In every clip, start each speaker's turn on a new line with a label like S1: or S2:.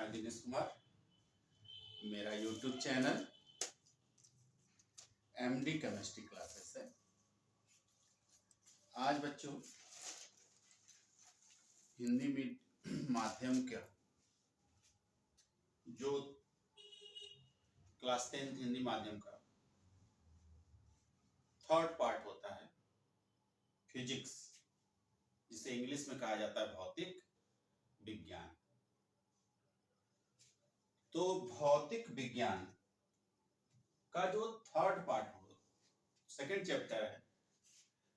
S1: नाम दिनेश कुमार। मेरा YouTube channel MD chemistry classes है। आज बच्चों हिंदी माध्यम का जो क्लास 10 हिंदी माध्यम का थर्ड पार्ट होता है फिजिक्स, जिसे इंग्लिश में कहा जाता है भौतिक विज्ञान। तो भौतिक विज्ञान का जो थर्ड पार्ट हो, सेकंड चैप्टर है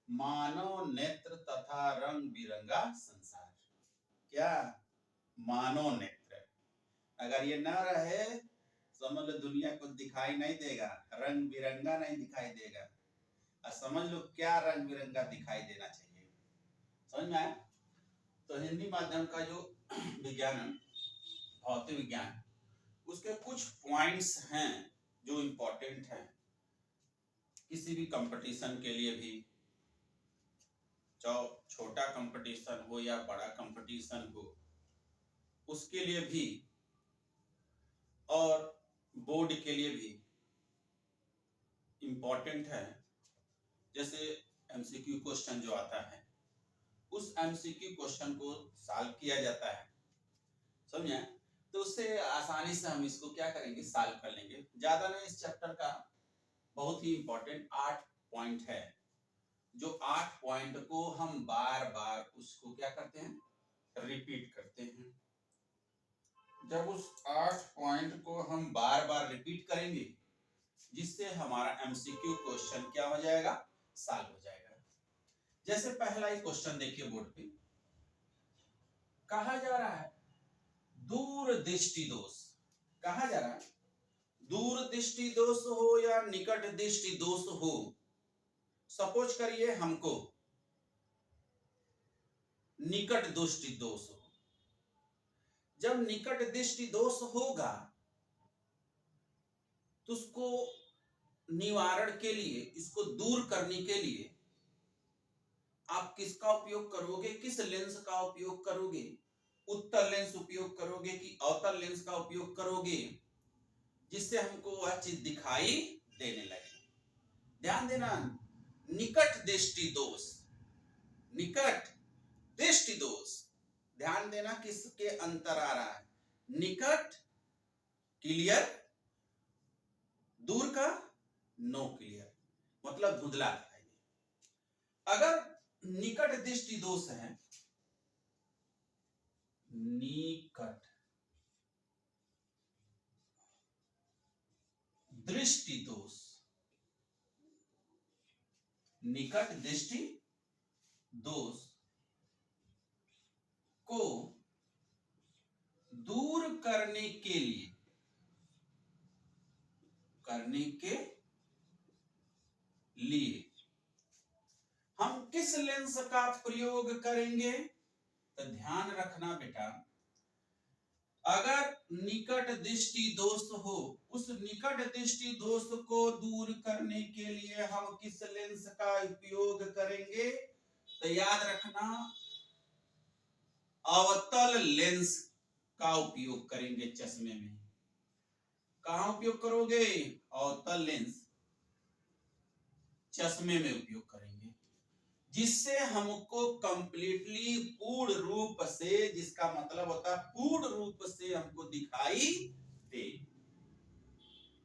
S1: मानव नेत्र तथा रंग बिरंगा संसार। क्या मानव नेत्र, अगर ये न रहे समझ लो दुनिया को दिखाई नहीं देगा, रंग बिरंगा नहीं दिखाई देगा। और समझ लो क्या रंग बिरंगा दिखाई देना चाहिए। समझ में आया? तो हिंदी माध्यम का जो विज्ञान है भौतिक विज्ञान, उसके कुछ पॉइंट्स हैं जो इम्पोर्टेंट हैं किसी भी कंपटीशन के लिए भी, चाहे छोटा कंपटीशन हो या बड़ा कंपटीशन हो, उसके लिए भी और बोर्ड के लिए भी इम्पोर्टेंट है। जैसे एमसीक्यू क्वेश्चन जो आता है, उस एमसीक्यू क्वेश्चन को सॉल्व किया जाता है, समझे? तो उससे आसानी से हम इसको क्या करेंगे, सॉल्व कर लेंगे। ज्यादा नहीं, इस चैप्टर का बहुत ही इम्पोर्टेंट 8 पॉइंट है, जो 8 पॉइंट को हम बार बार उसको क्या करते हैं, रिपीट करते हैं। जब उस 8 पॉइंट को हम बार बार रिपीट करेंगे, जिससे हमारा एमसीक्यू क्वेश्चन क्या हो जाएगा, सॉल्व हो जाएगा। जैसे पहला ही क्वेश्चन देखिए बोर्ड पे, कहा जा रहा है दूर दृष्टि दोष। कहा जा रहा है दूर दृष्टि दोष हो या निकट दृष्टि दोष हो। सपोज करिए हमको निकट दृष्टि दोष हो। जब निकट दृष्टि दोष होगा तो उसको निवारण के लिए, इसको दूर करने के लिए आप किसका उपयोग करोगे, किस लेंस का उपयोग करोगे? उत्तल लेंस उपयोग करोगे कि अवतल लेंस का उपयोग करोगे, जिससे हमको वह चीज दिखाई देने लगे। ध्यान देना, निकट दृष्टि दोष, निकट दृष्टि दोष, ध्यान देना किसके अंतर आ रहा है। निकट क्लियर, दूर का नो क्लियर, मतलब धुंधला दिखाई दे। अगर निकट दृष्टि दोष है, निकट दृष्टि दोष, निकट दृष्टि दोष को दूर करने के लिए, हम किस लेंस का प्रयोग करेंगे? तो ध्यान रखना बेटा, अगर निकट दृष्टि दोष हो, उस निकट दृष्टि दोष को दूर करने के लिए हम किस लेंस का उपयोग करेंगे? तो याद रखना, अवतल लेंस का उपयोग करेंगे चश्मे में। कहां उपयोग करोगे? अवतल लेंस चश्मे में उपयोग करेंगे, जिससे हमको कंप्लीटली पूर्ण रूप से, जिसका मतलब होता है पूर्ण रूप से हमको दिखाई दे।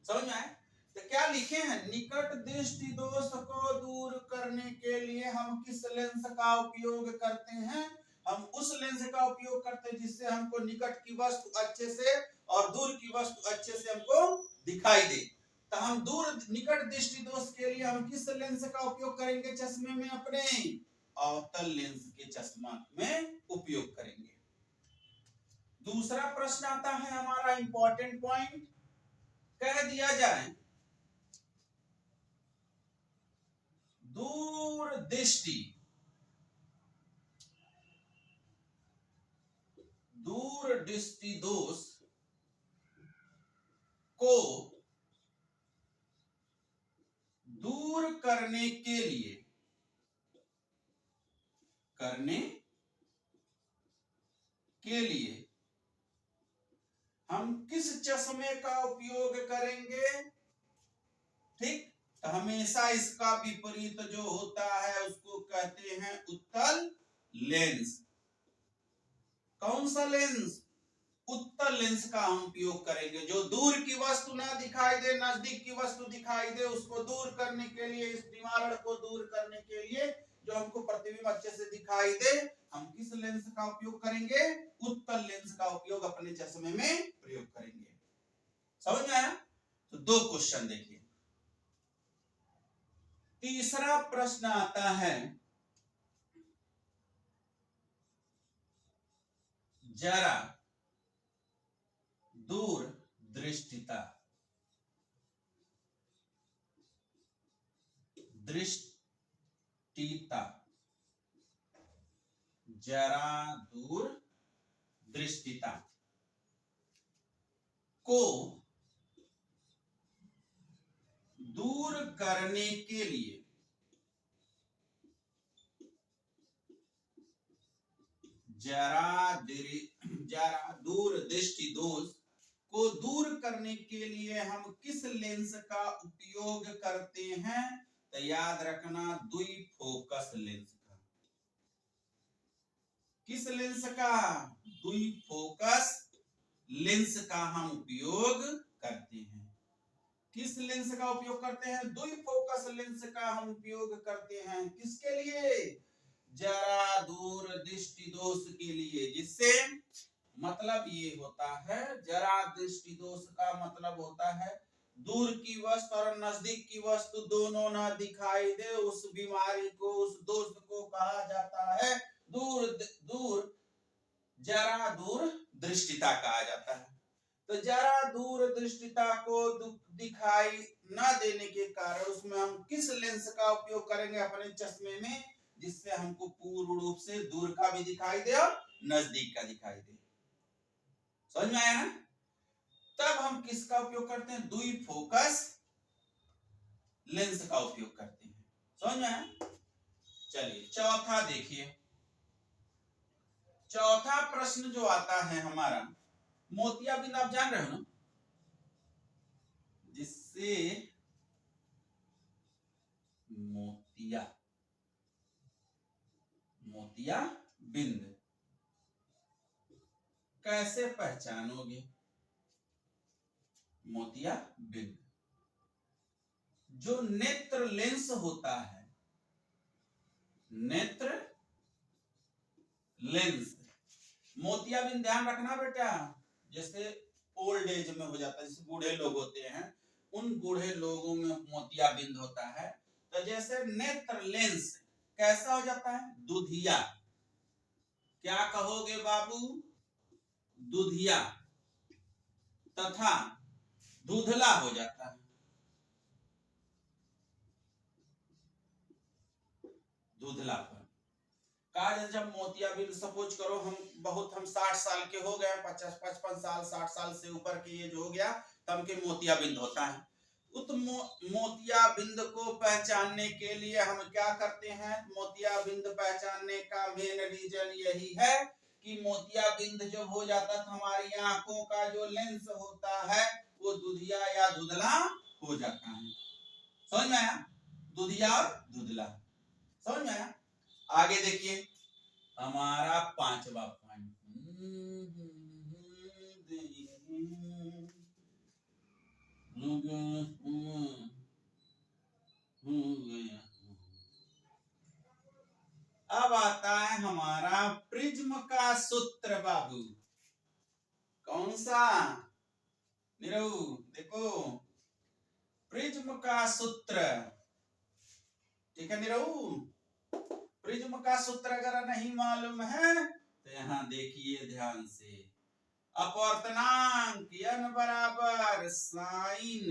S1: समझ में आए? तो क्या लिखे हैं, निकट दृष्टि दोष को दूर करने के लिए हम किस लेंस का उपयोग करते हैं? हम उस लेंस का उपयोग करते हैं जिससे हमको निकट की वस्तु अच्छे से और दूर की वस्तु अच्छे से हमको दिखाई दे। तो हम दूर निकट दृष्टि दोष के लिए हम किस लेंस का उपयोग करेंगे चश्मे में? अपने अवतल लेंस के चश्मा में उपयोग करेंगे। दूसरा प्रश्न आता है हमारा इंपॉर्टेंट पॉइंट, कह दिया जाए दूर दृष्टि दोष को दूर करने के लिए चश्मे का उपयोग करेंगे। ठीक, तो हमेशा इसका विपरीत जो होता है उसको कहते हैं उत्तल लेंस। कौन सा लेंस? उत्तल लेंस का हम उपयोग करेंगे। जो दूर की वस्तु ना दिखाई दे, नजदीक की वस्तु दिखाई दे, उसको दूर करने के लिए, इस निवारण को दूर करने के लिए, जो हमको प्रतिबिंब अच्छे से दिखाई दे, हम किस लेंस का उपयोग करेंगे? उत्तल लेंस का उपयोग अपने चश्मे में प्रयोग करेंगे। समझ में आया? तो दो क्वेश्चन देखिए। तीसरा प्रश्न आता है, जरा दूर दृष्टिता, जरा दूर दृष्टिता को दूर करने के लिए जरा दूर दृष्टि दोष को दूर करने के लिए हम किस लेंस का उपयोग करते हैं? तो याद रखना, द्विफोकस लेंस का। किस लेंस का? द्विफोकस लेंस का हम उपयोग करते हैं। किस लेंस का उपयोग करते हैं? द्विफोकस लेंस का हम उपयोग करते हैं। किसके लिए? जरा दूर दृष्टि दोष के लिए। जिससे मतलब ये होता है, जरा दृष्टि दोष का मतलब होता है दूर की वस्तु और नजदीक की वस्तु दोनों ना दिखाई दे, उस बीमारी को, उस दोष को कहा जाता है जरा दूर दृष्टिता कहा जाता है। तो जरा दूर दृष्टिता को दिखाई न देने के कारण उसमें हम किस लेंस का उपयोग करेंगे अपने चश्मे में, जिससे हमको पूर्ण रूप से दूर का भी दिखाई दे और नजदीक का दिखाई दे। समझ में आया ना? तब हम किसका उपयोग करते हैं? द्विफोकस लेंस का उपयोग करते हैं। समझ में आया? चलिए चौथा देखिए। चौथा प्रश्न जो आता है हमारा, मोतियाबिंद आप जान रहे हो ना, जिससे मोतियाबिंद कैसे पहचानोगे? मोतियाबिंद जो नेत्र लेंस होता है, नेत्र लेंस, मोतियाबिंद ध्यान रखना बेटा, जैसे ओल्ड एज में हो जाता है, जैसे बूढ़े लोग होते हैं, उन बूढ़े लोगों में मोतियाबिंद होता है। तो जैसे नेत्र लेंस कैसा हो जाता है? दुधिया। क्या कहोगे बाबू? दुधिया तथा धुंधला हो जाता है। धुंधलापन कहा, जब मोतियाबिंद, सपोज करो हम 60 साल के हो गए, 55 साल 60 साल से ऊपर की एज हो गया, तब के मोतियाबिंद होता है। उस मोतियाबिंद को पहचानने के लिए हम क्या करते हैं? मोतियाबिंद पहचानने का मेन रीजन यही है कि मोतियाबिंद जब हो जाता है, हमारी आंखों का जो लेंस होता है वो दुधिया या धुंधला हो जाता है। समझ में आया? दुधिया और धुंधला। समझ में आया? आगे देखिए हमारा पांचवा पॉइंट, अब आता है हमारा प्रिज्म का सूत्र बाबू। कौन सा? नीरव देखो, प्रिज्म का सूत्र। ठीक है नीरव, प्रिज्म का सूत्र अगर नहीं मालूम है तो यहां देखिए ध्यान से। अपवर्तनांक n बराबर साइन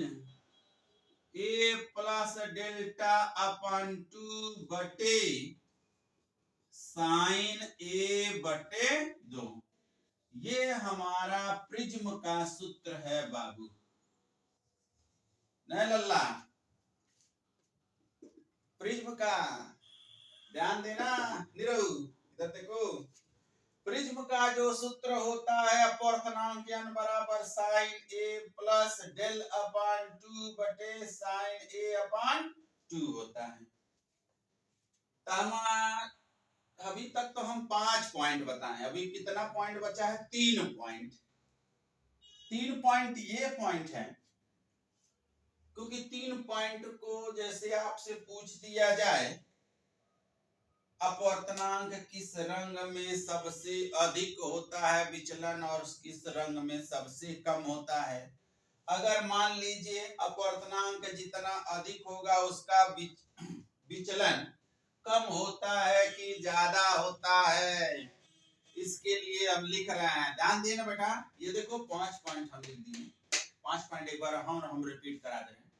S1: a प्लस डेल्टा अपन 2 बटे साइन a बटे 2, ये हमारा प्रिज्म का सूत्र है बाबू। नहीं लल्ला, प्रिज्म का ध्यान देना। नीरव इधर देखो, प्रिज्म का जो सूत्र होता है अपवर्तनांक n बराबर साइन a प्लस डेल अपान 2 बटे साइन a अपान 2 होता है। तो अभी तक तो हम 5 पॉइंट बताएं, अभी कितना पॉइंट बचा है? 3 पॉइंट। 3 पॉइंट ये पॉइंट है क्योंकि 3 पॉइंट को जैसे आपसे पूछ दिया जाए अपवर्तनांक किस रंग में सबसे अधिक होता है विचलन और किस रंग में सबसे कम होता है। अगर मान लीजिए अपवर्तनांक जितना अधिक होगा उसका विचलन कम होता है कि ज्यादा होता है, इसके लिए हम लिख रहे हैं, ध्यान देना बेटा। ये देखो 5 पॉइंट हम लिख दिए, 5 पॉइंट एक बार हम रिपीट करा दे रहे हैं।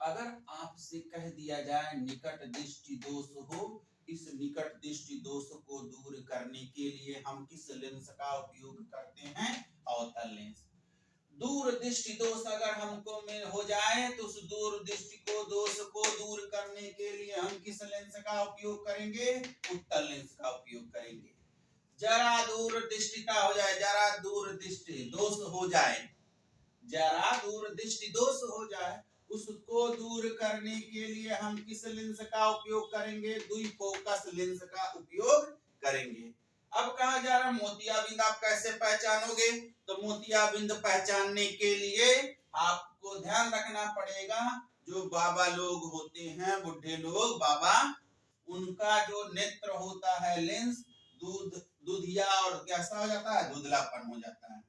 S1: अगर आपसे कह दिया जाए निकट दृष्टि दोष हो, इस निकट दृष्टि दोष को दूर करने के लिए हम किस लेंस का उपयोग करते हैं? अवतल लेंस। दूर दृष्टि दोष अगर हमको में हो जाए तो उस दूर दृष्टि को दोष को दूर करने के लिए हम किस लेंस का उपयोग करेंगे? उत्तल लेंस का उपयोग करेंगे। जरा दूर दृष्टि का हो जाए, जरा दूर दृष्टि दोष हो जाए, जरा दूर दृष्टि दोष हो जाए, उसको दूर करने के लिए हम किस लेंस का उपयोग करेंगे? द्विफोकस लेंस का उपयोग करेंगे। अब कहा जा रहा मोतियाबिंद आप कैसे पहचानोगे? तो मोतियाबिंद पहचानने के लिए आपको ध्यान रखना पड़ेगा, जो बाबा लोग होते हैं, बुढ़े लोग बाबा, उनका जो नेत्र होता है लेंस दूधिया और कैसा हो जाता है? धुंधलापन हो जाता है।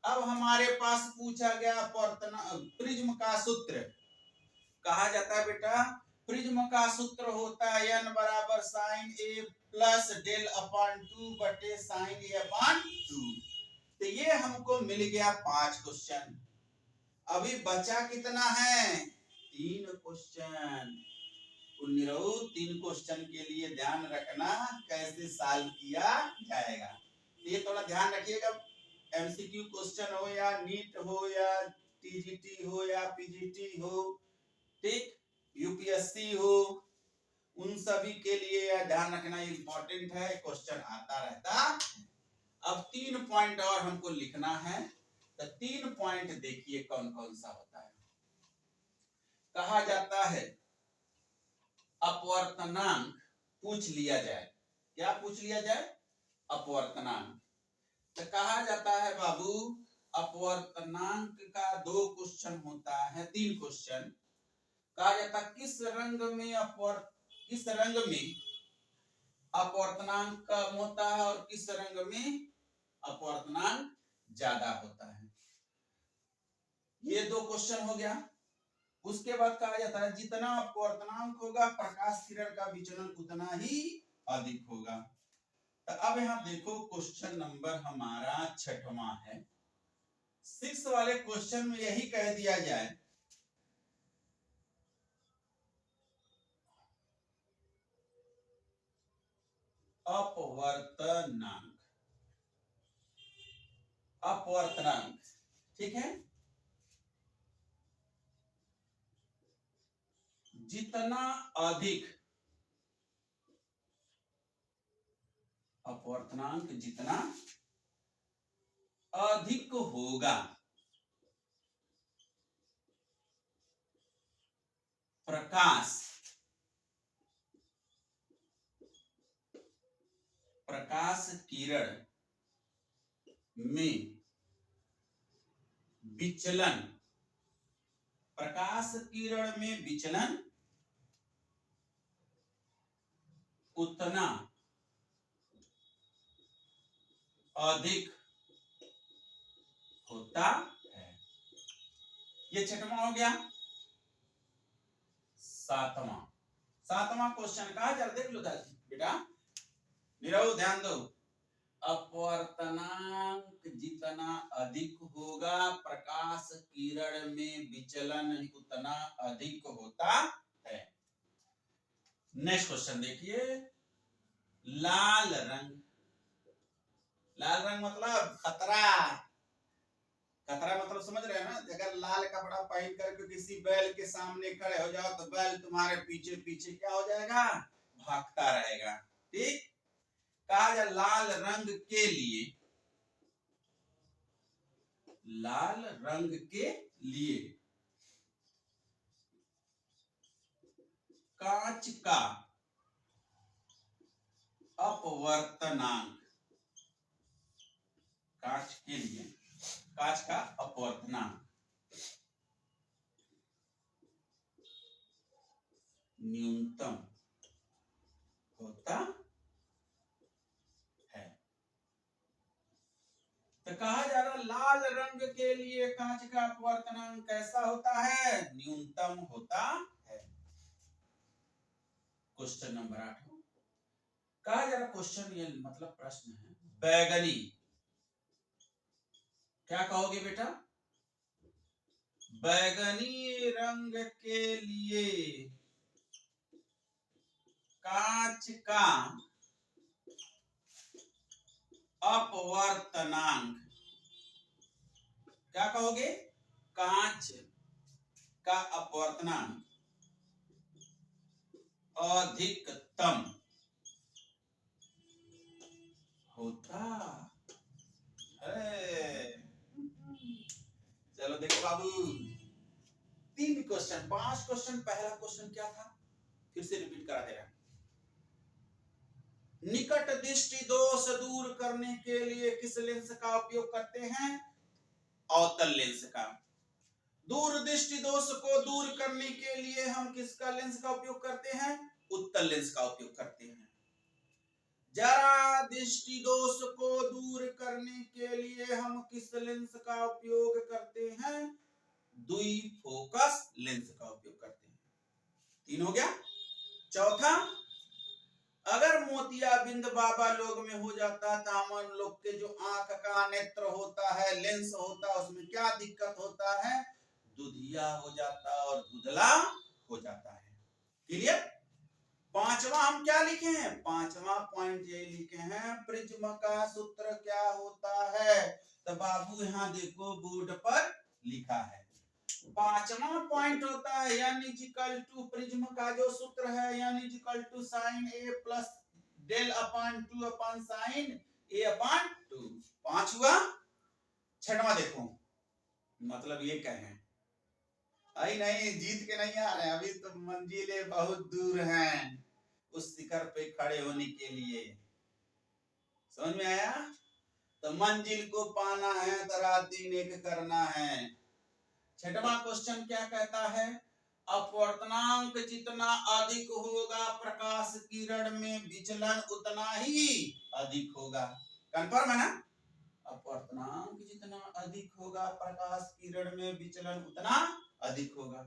S1: अब हमारे पास पूछा गया प्रिज्म का सूत्र, कहा जाता है बेटा प्रिज्म का सूत्र होता है n बराबर साइन a प्लस डेल अपान 2 बटे साइन a अपान 2। तो ये हमको मिल गया 5 क्वेश्चन। अभी बचा कितना है? 3 क्वेश्चन। 3 क्वेश्चन के लिए ध्यान रखना कैसे सॉल्व किया जाएगा, ये थोड़ा ध्यान रखिएगा। एमसीक्यू क्वेश्चन हो या नीट हो या टीजीटी हो या पीजीटी हो, ठीक, यूपीएससी हो, उन सभी के लिए ध्यान रखना इंपॉर्टेंट है, क्वेश्चन आता रहता। अब 3 पॉइंट और हमको लिखना है, तो 3 पॉइंट देखिए कौन कौन सा होता है। कहा जाता है अपवर्तनांक पूछ लिया जाए, क्या पूछ लिया जाए? अपवर्तनांक। तो कहा जाता है बाबू अपवर्तनांक का 2 क्वेश्चन होता है, 3 क्वेश्चन। कहा जाता है किस रंग में अपवर्तनांक कम होता है और किस रंग में अपवर्तनांक ज्यादा होता है। ये 2 क्वेश्चन हो गया। उसके बाद कहा जाता है जितना अपवर्तनांक होगा प्रकाश किरण का विचलन उतना ही अधिक होगा। तो अब यहां देखो क्वेश्चन नंबर हमारा 6वां है। 6 वाले क्वेश्चन में यही कह दिया जाए अपवर्तनांक, ठीक है, जितना अधिक अपवर्तनांक जितना अधिक होगा प्रकाश किरण में विचलन, प्रकाश किरण में विचलन उतना अधिक होता है। ये 6वां हो गया। 7वां क्वेश्चन कहा, जरा देख लो बेटा, निरव ध्यान दो। अपवर्तनांक जितना अधिक होगा प्रकाश किरण में विचलन उतना अधिक होता है। नेक्स्ट क्वेश्चन देखिए, लाल रंग मतलब खतरा। खतरा मतलब समझ रहे हैं ना? अगर लाल कपड़ा पहन करके किसी बैल के सामने खड़े हो जाओ तो बैल तुम्हारे पीछे पीछे क्या हो जाएगा? भागता रहेगा, ठीक। कहा जाए लाल रंग के लिए, लाल रंग के लिए कांच का अपवर्तनांक, कांच के लिए कांच का अपवर्तनांक न्यूनतम होता है। तो कहा जा रहा लाल रंग के लिए कांच का अपवर्तनांक कैसा होता है? न्यूनतम होता है। क्वेश्चन नंबर 8 कहा जा रहा, क्वेश्चन ये मतलब प्रश्न है, बैगनी, क्या कहोगे बेटा? बैगनी रंग के लिए कांच का अपवर्तनांक, क्या कहोगे? कांच का अपवर्तनांक अधिकतम होता है। चलो देखो बाबू, 3 क्वेश्चन, 5 क्वेश्चन। पहला क्वेश्चन क्या था, फिर से रिपीट करा दे रहा। निकट दृष्टि दोष दूर करने के लिए किस लेंस का उपयोग करते हैं? अवतल लेंस का। दूर दृष्टि दोष को दूर करने के लिए हम किसका लेंस का उपयोग करते हैं? उत्तल लेंस का उपयोग करते हैं। जरा दृष्टि दोष को दूर करने के लिए हम किस लेंस का उपयोग करते हैं? द्विफोकस लेंस का उपयोग करते हैं। 3 हो गया। चौथा, अगर मोतियाबिंद बाबा लोग में हो जाता है तो हम लोग के जो आंख का नेत्र होता है, लेंस होता है, उसमें क्या दिक्कत होता है? दुधिया हो जाता और धुंधला हो जाता है। क्लियर? पांचवा हम क्या लिखे हैं? पांचवा पॉइंट ये लिखे हैं, प्रिज्म का सूत्र क्या होता है? तो बाबू यहां देखो बोर्ड पर लिखा है। पांचवा पॉइंट होता है n इक्वल टू प्रिज्म का जो सूत्र है n equal to sine a plus del upon 2 upon sine a upon 2। 5 हुआ। छठवां देखो, मतलब ये कहें, आई नहीं, जीत के नहीं आ रहे, अभी तो मंजिलें बहुत दूर हैं उस शिखर पे खड़े होने के लिए। समझ में आया? तो मंजिल को पाना है तो रात दिन एक करना है। छठवां क्वेश्चन क्या कहता है? अपवर्तनांक जितना अधिक होगा प्रकाश किरण में विचलन उतना ही अधिक होगा। कंफर्म है ना? अपवर्तनांक जितना अधिक होगा प्रकाश किरण में विचलन उतना अधिक होगा।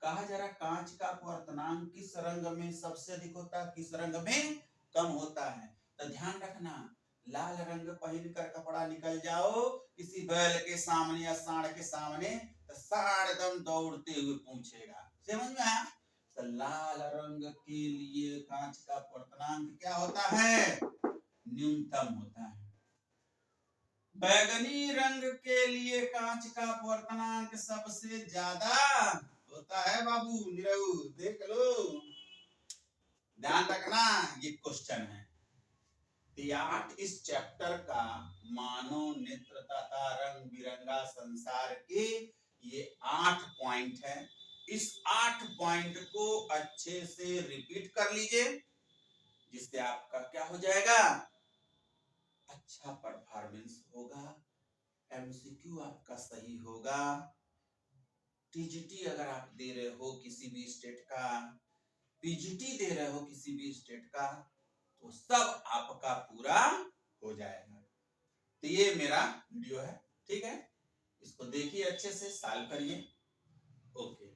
S1: कहा जा रहा कांच का अपवर्तनांक किस रंग में सबसे अधिक होता है, किस रंग में कम होता है? तो ध्यान रखना, लाल रंग पहन कर कपड़ा निकल जाओ किसी बैल के सामने या सांड के सामने, तो सांड दम दौड़ते हुए पूछेगा। समझ में आया? तो लाल रंग के लिए कांच का अपवर्तनांक क्या होता है? न्यूनतम होता है। बैगनी रंग के लिए कांच का अपवर्तनांक सबसे ज्यादा होता है। बाबू निरहु देख लो, ध्यान रखना, ये क्वेश्चन है। 8 इस चैप्टर का मानव नेत्र तथा रंग बिरंगा संसार के ये 8 पॉइंट है। इस 8 पॉइंट को अच्छे से रिपीट कर लीजिए, जिससे आपका क्या हो जाएगा? अच्छा परफॉर्मेंस होगा, एमसीक्यू आपका सही होगा। टीजीटी अगर आप दे रहे हो किसी भी स्टेट का, पीजीटी दे रहे हो किसी भी स्टेट का, तो सब आपका पूरा हो जाएगा। तो ये मेरा वीडियो है, ठीक है? इसको देखिए, अच्छे से सॉल्व करिए। ओके।